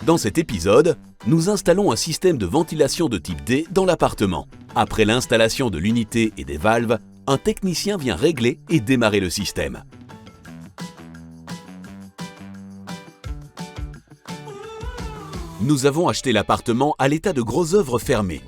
Dans cet épisode, nous installons un système de ventilation de type D dans l'appartement. Après l'installation de l'unité et des valves, un technicien vient régler et démarrer le système. Nous avons acheté l'appartement à l'état de gros œuvre fermée.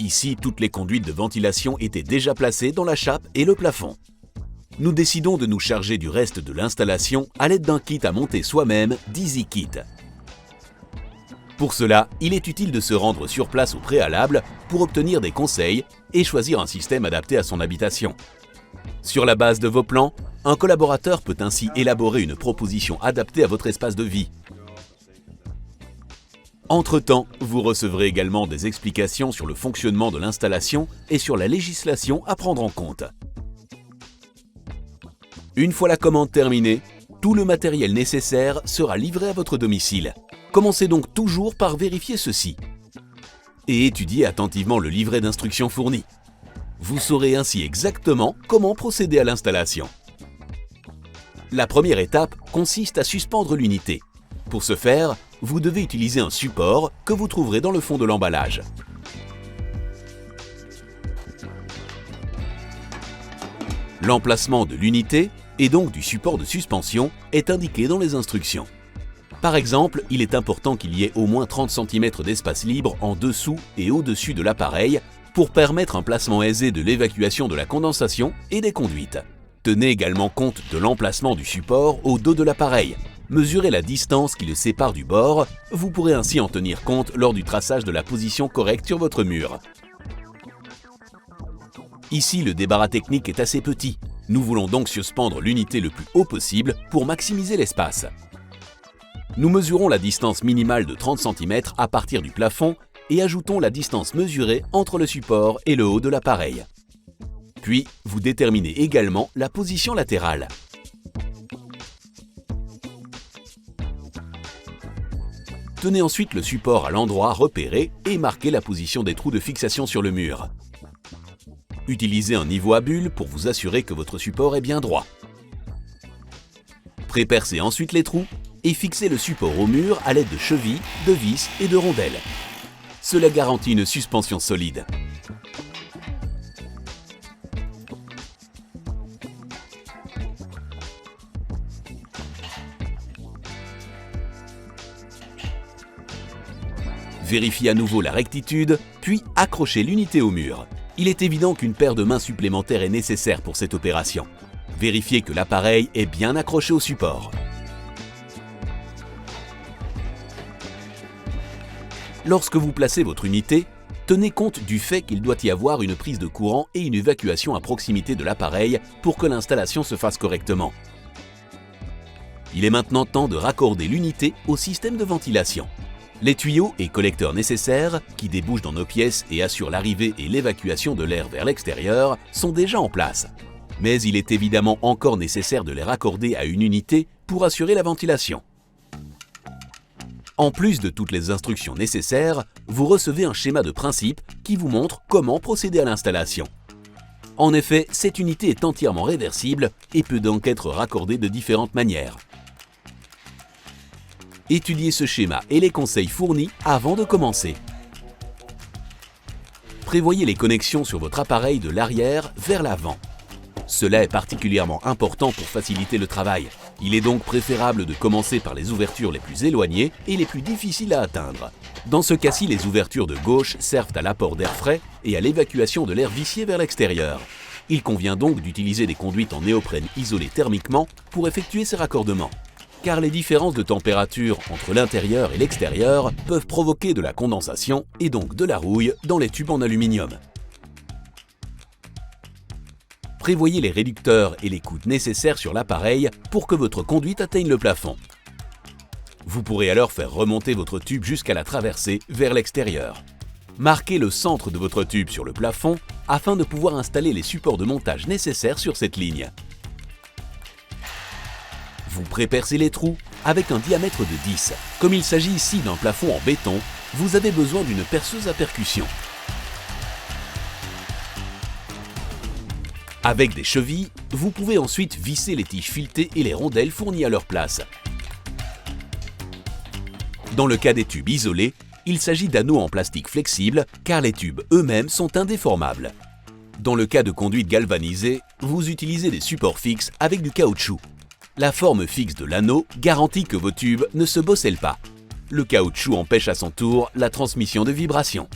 Ici, toutes les conduites de ventilation étaient déjà placées dans la chape et le plafond. Nous décidons de nous charger du reste de l'installation à l'aide d'un kit à monter soi-même, d'EasyKit. Pour cela, il est utile de se rendre sur place au préalable pour obtenir des conseils et choisir un système adapté à son habitation. Sur la base de vos plans, un collaborateur peut ainsi élaborer une proposition adaptée à votre espace de vie. Entre-temps, vous recevrez également des explications sur le fonctionnement de l'installation et sur la législation à prendre en compte. Une fois la commande terminée, tout le matériel nécessaire sera livré à votre domicile. Commencez donc toujours par vérifier ceci et étudiez attentivement le livret d'instructions fourni. Vous saurez ainsi exactement comment procéder à l'installation. La première étape consiste à suspendre l'unité. Pour ce faire, vous devez utiliser un support que vous trouverez dans le fond de l'emballage. L'emplacement de l'unité, et donc du support de suspension, est indiqué dans les instructions. Par exemple, il est important qu'il y ait au moins 30 cm d'espace libre en dessous et au-dessus de l'appareil pour permettre un placement aisé de l'évacuation de la condensation et des conduites. Tenez également compte de l'emplacement du support au dos de l'appareil. Mesurez la distance qui le sépare du bord, vous pourrez ainsi en tenir compte lors du traçage de la position correcte sur votre mur. Ici, le débarras technique est assez petit. Nous voulons donc suspendre l'unité le plus haut possible pour maximiser l'espace. Nous mesurons la distance minimale de 30 cm à partir du plafond et ajoutons la distance mesurée entre le support et le haut de l'appareil. Puis, vous déterminez également la position latérale. Tenez ensuite le support à l'endroit repéré et marquez la position des trous de fixation sur le mur. Utilisez un niveau à bulles pour vous assurer que votre support est bien droit. Prépercez ensuite les trous et fixez le support au mur à l'aide de chevilles, de vis et de rondelles. Cela garantit une suspension solide. Vérifiez à nouveau la rectitude, puis accrochez l'unité au mur. Il est évident qu'une paire de mains supplémentaires est nécessaire pour cette opération. Vérifiez que l'appareil est bien accroché au support. Lorsque vous placez votre unité, tenez compte du fait qu'il doit y avoir une prise de courant et une évacuation à proximité de l'appareil pour que l'installation se fasse correctement. Il est maintenant temps de raccorder l'unité au système de ventilation. Les tuyaux et collecteurs nécessaires, qui débouchent dans nos pièces et assurent l'arrivée et l'évacuation de l'air vers l'extérieur, sont déjà en place. Mais il est évidemment encore nécessaire de les raccorder à une unité pour assurer la ventilation. En plus de toutes les instructions nécessaires, vous recevez un schéma de principe qui vous montre comment procéder à l'installation. En effet, cette unité est entièrement réversible et peut donc être raccordée de différentes manières. Étudiez ce schéma et les conseils fournis avant de commencer. Prévoyez les connexions sur votre appareil de l'arrière vers l'avant. Cela est particulièrement important pour faciliter le travail. Il est donc préférable de commencer par les ouvertures les plus éloignées et les plus difficiles à atteindre. Dans ce cas-ci, les ouvertures de gauche servent à l'apport d'air frais et à l'évacuation de l'air vicié vers l'extérieur. Il convient donc d'utiliser des conduites en néoprène isolées thermiquement pour effectuer ces raccordements. Car les différences de température entre l'intérieur et l'extérieur peuvent provoquer de la condensation et donc de la rouille dans les tubes en aluminium. Prévoyez les réducteurs et les coudes nécessaires sur l'appareil pour que votre conduite atteigne le plafond. Vous pourrez alors faire remonter votre tube jusqu'à la traversée vers l'extérieur. Marquez le centre de votre tube sur le plafond afin de pouvoir installer les supports de montage nécessaires sur cette ligne. Vous prépercez les trous avec un diamètre de 10. Comme il s'agit ici d'un plafond en béton, vous avez besoin d'une perceuse à percussion. Avec des chevilles, vous pouvez ensuite visser les tiges filetées et les rondelles fournies à leur place. Dans le cas des tubes isolés, il s'agit d'anneaux en plastique flexible car les tubes eux-mêmes sont indéformables. Dans le cas de conduites galvanisées, vous utilisez des supports fixes avec du caoutchouc. La forme fixe de l'anneau garantit que vos tubes ne se bossellent pas. Le caoutchouc empêche à son tour la transmission de vibrations.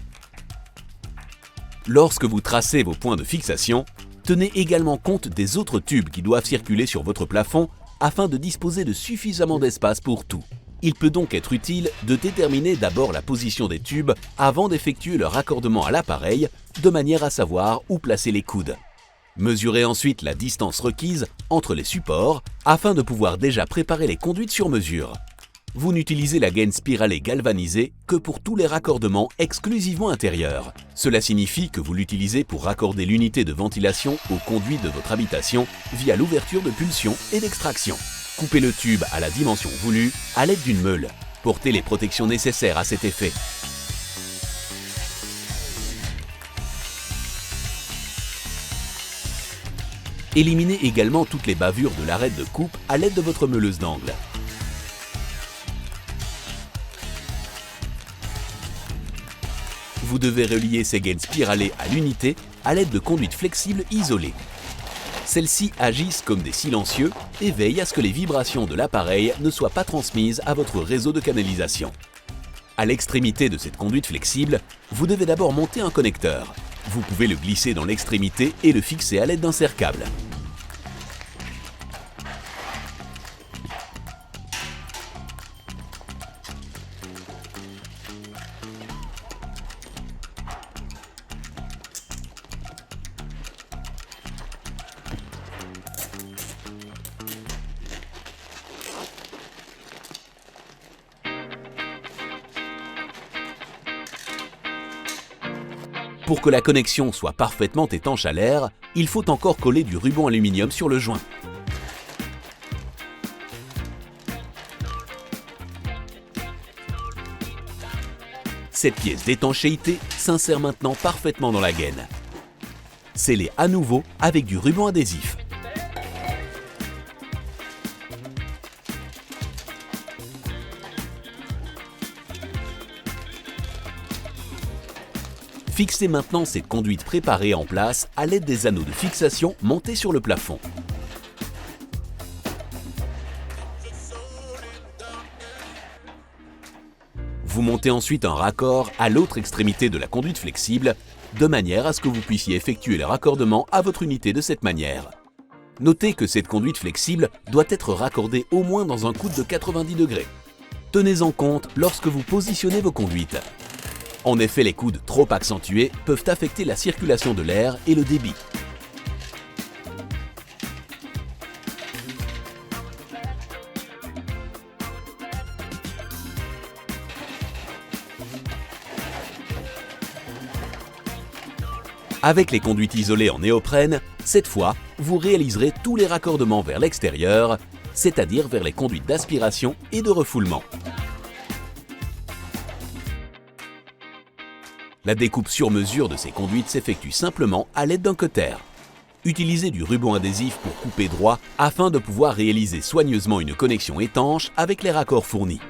Lorsque vous tracez vos points de fixation, tenez également compte des autres tubes qui doivent circuler sur votre plafond afin de disposer de suffisamment d'espace pour tout. Il peut donc être utile de déterminer d'abord la position des tubes avant d'effectuer leur raccordement à l'appareil, de manière à savoir où placer les coudes. Mesurez ensuite la distance requise entre les supports afin de pouvoir déjà préparer les conduites sur mesure. Vous n'utilisez la gaine spiralée galvanisée que pour tous les raccordements exclusivement intérieurs. Cela signifie que vous l'utilisez pour raccorder l'unité de ventilation aux conduites de votre habitation via l'ouverture de pulsion et d'extraction. Coupez le tube à la dimension voulue à l'aide d'une meule. Portez les protections nécessaires à cet effet. Éliminez également toutes les bavures de l'arête de coupe à l'aide de votre meuleuse d'angle. Vous devez relier ces gaines spiralées à l'unité à l'aide de conduites flexibles isolées. Celles-ci agissent comme des silencieux et veillent à ce que les vibrations de l'appareil ne soient pas transmises à votre réseau de canalisation. À l'extrémité de cette conduite flexible, vous devez d'abord monter un connecteur. Vous pouvez le glisser dans l'extrémité et le fixer à l'aide d'un serre-câble. Pour que la connexion soit parfaitement étanche à l'air, il faut encore coller du ruban aluminium sur le joint. Cette pièce d'étanchéité s'insère maintenant parfaitement dans la gaine. Scellez à nouveau avec du ruban adhésif. Fixez maintenant cette conduite préparée en place à l'aide des anneaux de fixation montés sur le plafond. Vous montez ensuite un raccord à l'autre extrémité de la conduite flexible, de manière à ce que vous puissiez effectuer le raccordement à votre unité de cette manière. Notez que cette conduite flexible doit être raccordée au moins dans un coude de 90 degrés. Tenez-en compte lorsque vous positionnez vos conduites. En effet, les coudes trop accentués peuvent affecter la circulation de l'air et le débit. Avec les conduites isolées en néoprène, cette fois, vous réaliserez tous les raccordements vers l'extérieur, c'est-à-dire vers les conduites d'aspiration et de refoulement. La découpe sur mesure de ces conduites s'effectue simplement à l'aide d'un cutter. Utilisez du ruban adhésif pour couper droit afin de pouvoir réaliser soigneusement une connexion étanche avec les raccords fournis.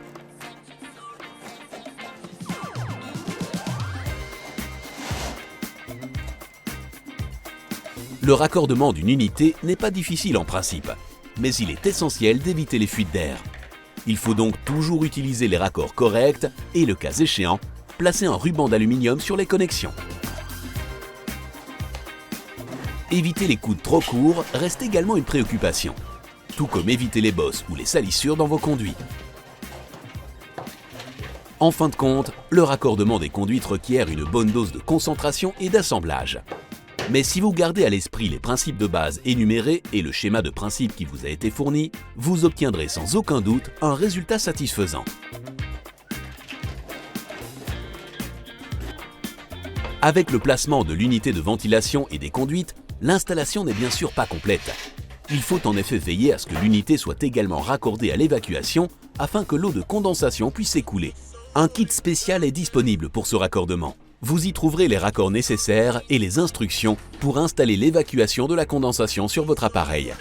Le raccordement d'une unité n'est pas difficile en principe, mais il est essentiel d'éviter les fuites d'air. Il faut donc toujours utiliser les raccords corrects et, le cas échéant, placer un ruban d'aluminium sur les connexions. Éviter les coudes trop courts reste également une préoccupation, tout comme éviter les bosses ou les salissures dans vos conduits. En fin de compte, le raccordement des conduites requiert une bonne dose de concentration et d'assemblage. Mais si vous gardez à l'esprit les principes de base énumérés et le schéma de principe qui vous a été fourni, vous obtiendrez sans aucun doute un résultat satisfaisant. Avec le placement de l'unité de ventilation et des conduites, l'installation n'est bien sûr pas complète. Il faut en effet veiller à ce que l'unité soit également raccordée à l'évacuation afin que l'eau de condensation puisse s'écouler. Un kit spécial est disponible pour ce raccordement. Vous y trouverez les raccords nécessaires et les instructions pour installer l'évacuation de la condensation sur votre appareil.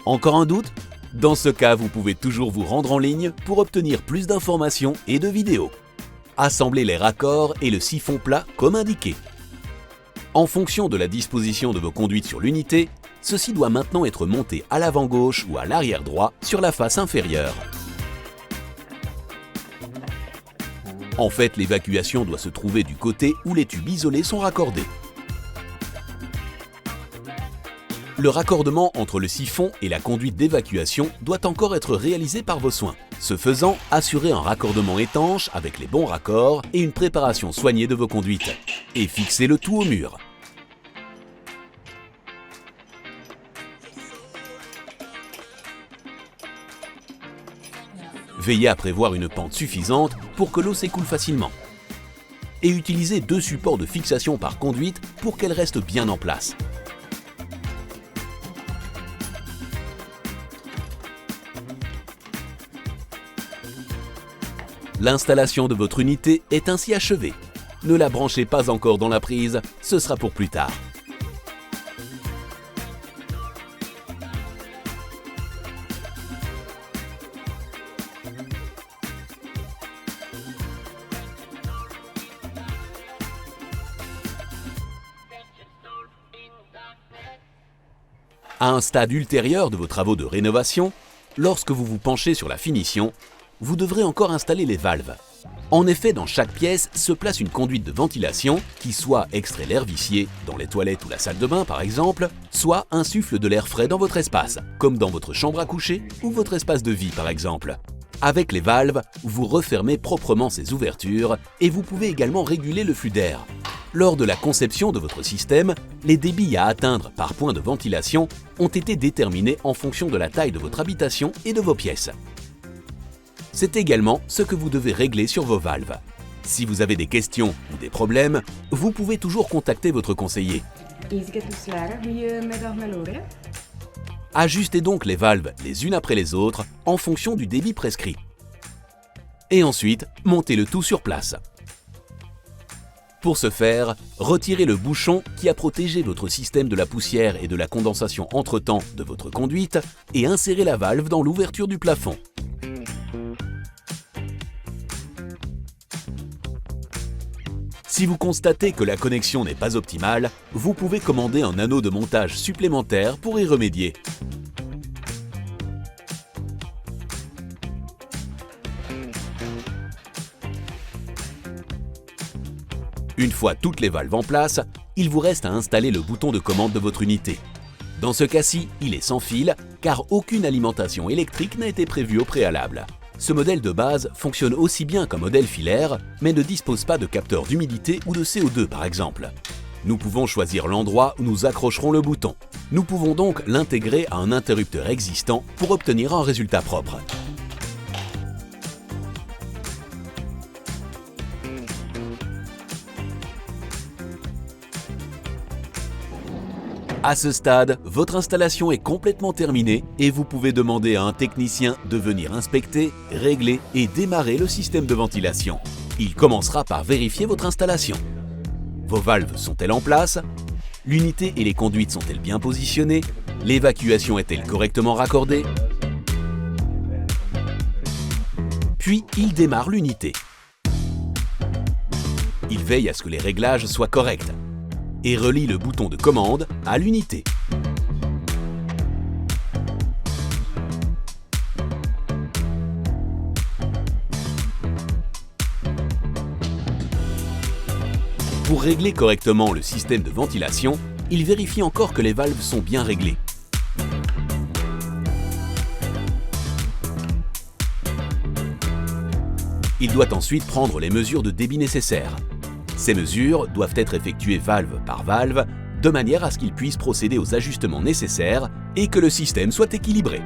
Encore un doute? Dans ce cas, vous pouvez toujours vous rendre en ligne pour obtenir plus d'informations et de vidéos. Assemblez les raccords et le siphon plat comme indiqué. En fonction de la disposition de vos conduites sur l'unité, ceci doit maintenant être monté à l'avant gauche ou à l'arrière droit sur la face inférieure. En fait, l'évacuation doit se trouver du côté où les tubes isolés sont raccordés. Le raccordement entre le siphon et la conduite d'évacuation doit encore être réalisé par vos soins. Ce faisant, assurez un raccordement étanche avec les bons raccords et une préparation soignée de vos conduites. Et fixez le tout au mur. Veillez à prévoir une pente suffisante pour que l'eau s'écoule facilement. Et utilisez 2 supports de fixation par conduite pour qu'elle reste bien en place. L'installation de votre unité est ainsi achevée. Ne la branchez pas encore dans la prise, ce sera pour plus tard. À un stade ultérieur de vos travaux de rénovation, lorsque vous vous penchez sur la finition, vous devrez encore installer les valves. En effet, dans chaque pièce se place une conduite de ventilation qui soit extrait l'air vicié, dans les toilettes ou la salle de bain par exemple, soit insuffle de l'air frais dans votre espace, comme dans votre chambre à coucher ou votre espace de vie par exemple. Avec les valves, vous refermez proprement ces ouvertures et vous pouvez également réguler le flux d'air. Lors de la conception de votre système, les débits à atteindre par point de ventilation ont été déterminés en fonction de la taille de votre habitation et de vos pièces. C'est également ce que vous devez régler sur vos valves. Si vous avez des questions ou des problèmes, vous pouvez toujours contacter votre conseiller. Ajustez donc les valves les unes après les autres en fonction du débit prescrit. Et ensuite, montez le tout sur place. Pour ce faire, retirez le bouchon qui a protégé votre système de la poussière et de la condensation entre-temps de votre conduite et insérez la valve dans l'ouverture du plafond. Si vous constatez que la connexion n'est pas optimale, vous pouvez commander un anneau de montage supplémentaire pour y remédier. Une fois toutes les valves en place, il vous reste à installer le bouton de commande de votre unité. Dans ce cas-ci, il est sans fil, car aucune alimentation électrique n'a été prévue au préalable. Ce modèle de base fonctionne aussi bien qu'un modèle filaire, mais ne dispose pas de capteur d'humidité ou de CO2 par exemple. Nous pouvons choisir l'endroit où nous accrocherons le bouton. Nous pouvons donc l'intégrer à un interrupteur existant pour obtenir un résultat propre. À ce stade, votre installation est complètement terminée et vous pouvez demander à un technicien de venir inspecter, régler et démarrer le système de ventilation. Il commencera par vérifier votre installation. Vos valves sont-elles en place? L'unité et les conduites sont-elles bien positionnées? L'évacuation est-elle correctement raccordée? Puis, il démarre l'unité. Il veille à ce que les réglages soient corrects et relie le bouton de commande à l'unité. Pour régler correctement le système de ventilation, il vérifie encore que les valves sont bien réglées. Il doit ensuite prendre les mesures de débit nécessaires. Ces mesures doivent être effectuées valve par valve, de manière à ce qu'il puisse procéder aux ajustements nécessaires et que le système soit équilibré.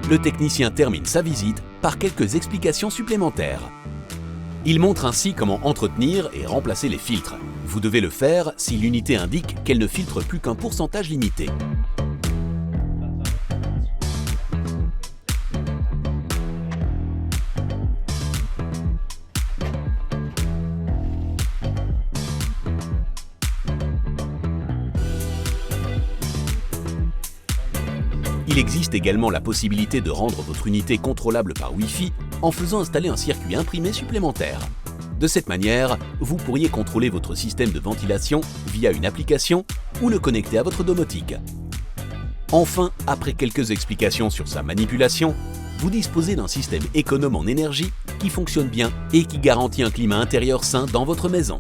Le technicien termine sa visite par quelques explications supplémentaires. Il montre ainsi comment entretenir et remplacer les filtres. Vous devez le faire si l'unité indique qu'elle ne filtre plus qu'un pourcentage limité. Il existe également la possibilité de rendre votre unité contrôlable par Wi-Fi en faisant installer un circuit imprimé supplémentaire. De cette manière, vous pourriez contrôler votre système de ventilation via une application ou le connecter à votre domotique. Enfin, après quelques explications sur sa manipulation, vous disposez d'un système économe en énergie qui fonctionne bien et qui garantit un climat intérieur sain dans votre maison.